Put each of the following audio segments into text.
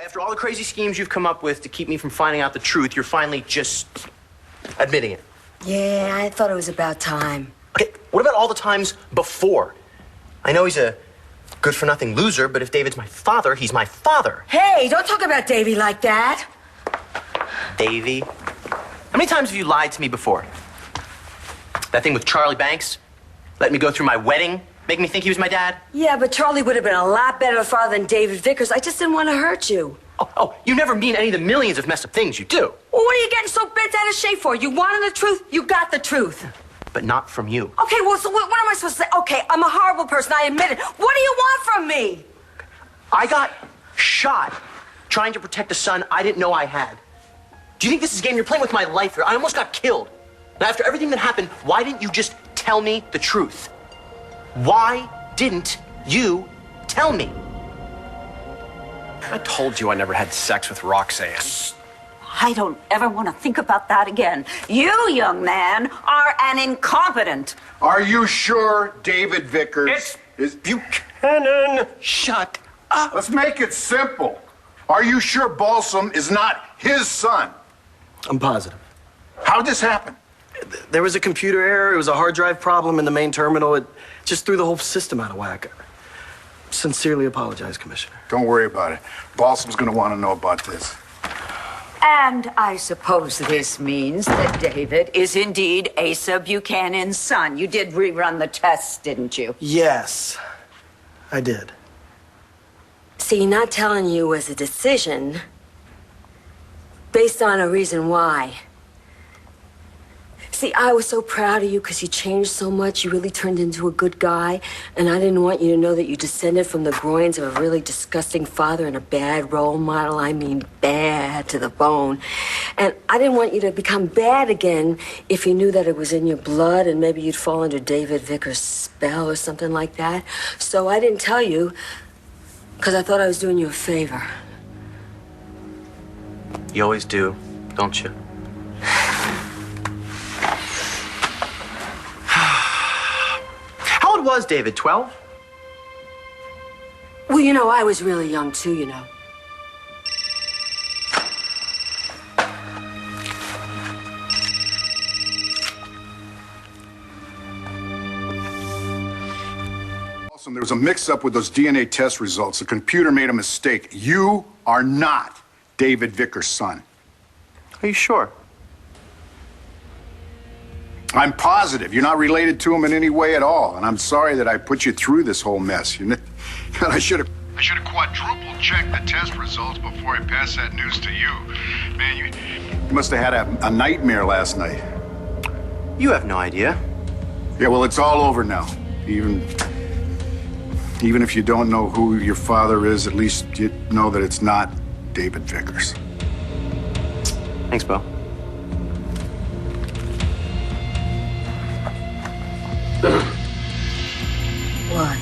After all the crazy schemes you've come up with to keep me from finding out the truth, you're finally just admitting it. Yeah, I thought it was about time. Okay, what about all the times before? I know he's a good-for-nothing loser, but if David's my father, he's my father. Hey, don't talk about Davy like that. Davy? How many times have you lied to me before? That thing with Charlie Banks? Let me go through my wedding? Make me think he was my dad? Yeah, but Charlie would have been a lot better a father than David Vickers. I just didn't want to hurt you. Oh, you never mean any of the millions of messed up things you do. Well, what are you getting so bent out of shape for? You wanted the truth, you got the truth. But not from you. Okay, well, so what am I supposed to say? Okay, I'm a horrible person, I admit it. What do you want from me? I got shot trying to protect a son I didn't know I had. Do you think this is a game? You're playing with my life here. I almost got killed. Now, after everything that happened, why didn't you just tell me the truth? Why didn't you tell me? I told you I never had sex with Roxanne. I don't ever want to think about that again. You, young man, are an incompetent. Are you sure David Vickers is Buchanan? Shut up. Let's make it simple. Are you sure Balsam is not his son? I'm positive. How'd this happen? There was a computer error. It was a hard drive problem in the main terminal. It just threw the whole system out of whack. Sincerely apologize, Commissioner. Don't worry about it. Balsam's gonna want to know about this. And I suppose this means that David is indeed Asa Buchanan's son. You did rerun the tests, didn't you? Yes, I did. See, not telling you was a decision based on a reason why. See, I was so proud of you because you changed so much. You really turned into a good guy. And I didn't want you to know that you descended from the groins of a really disgusting father and a bad role model. I mean, bad to the bone. And I didn't want you to become bad again if you knew that it was in your blood and maybe you'd fall under David Vickers' spell or something like that. So I didn't tell you because I thought I was doing you a favor. You always do, don't you? How old was David, 12? Well, you know, I was really young too, you know. Balsam, there was a mix-up with those DNA test results. The computer made a mistake. You are not David Vickers' son. Are you sure? I'm positive. You're not related to him in any way at all. And I'm sorry that I put you through this whole mess. God, I should have quadruple checked the test results before I passed that news to you. Man, you must have had a nightmare last night. You have no idea. Yeah, well, it's all over now. Even if you don't know who your father is, at least you know that it's not David Vickers. Thanks, Bo. What?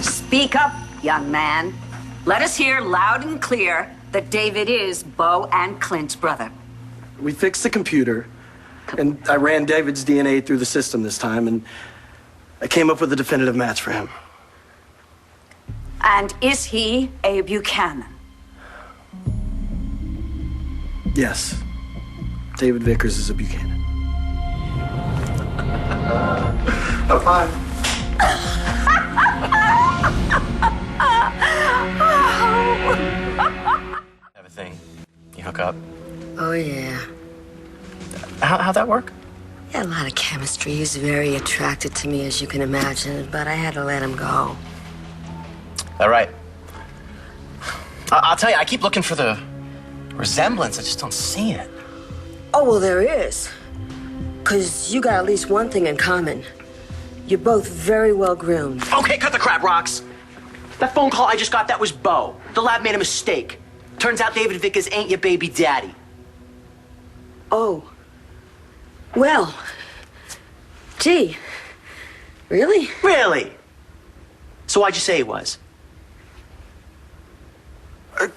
Speak up, young man. Let us hear loud and clear that David is Bo and Clint's brother. We fixed the computer, and I ran David's DNA through the system this time, and I came up with a definitive match for him. And is he a Buchanan? Yes. David Vickers is a Buchanan. High five. Have a thing. You hook up. Oh, yeah. How'd that work? He had a lot of chemistry. He's very attracted to me, as you can imagine, but I had to let him go. All right. I'll tell you, I keep looking for the resemblance. I just don't see it. Oh, well, there is. Because you got at least one thing in common. You're both very well groomed. Okay, cut the crap, Rox. That phone call I just got, that was Bo. The lab made a mistake. Turns out David Vickers ain't your baby daddy. Oh. Well. Gee. Really? Really? So why'd you say he was?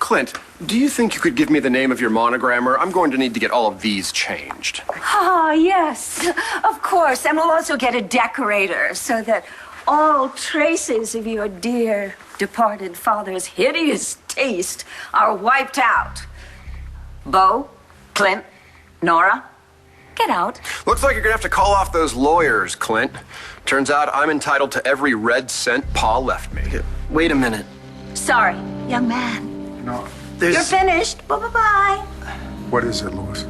Clint, do you think you could give me the name of your monogrammer? I'm going to need to get all of these changed. Ah, yes, of course. And we'll also get a decorator so that all traces of your dear departed father's hideous taste are wiped out. Bo, Clint, Nora, get out. Looks like you're gonna have to call off those lawyers, Clint. Turns out I'm entitled to every red cent Pa left me. Wait a minute. Sorry, young man. No. You're finished. Bye-bye-bye. What is it, Louis?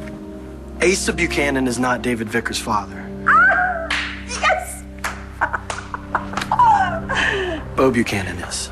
Asa Buchanan is not David Vickers' father. Ah! Yes! Bo Buchanan is.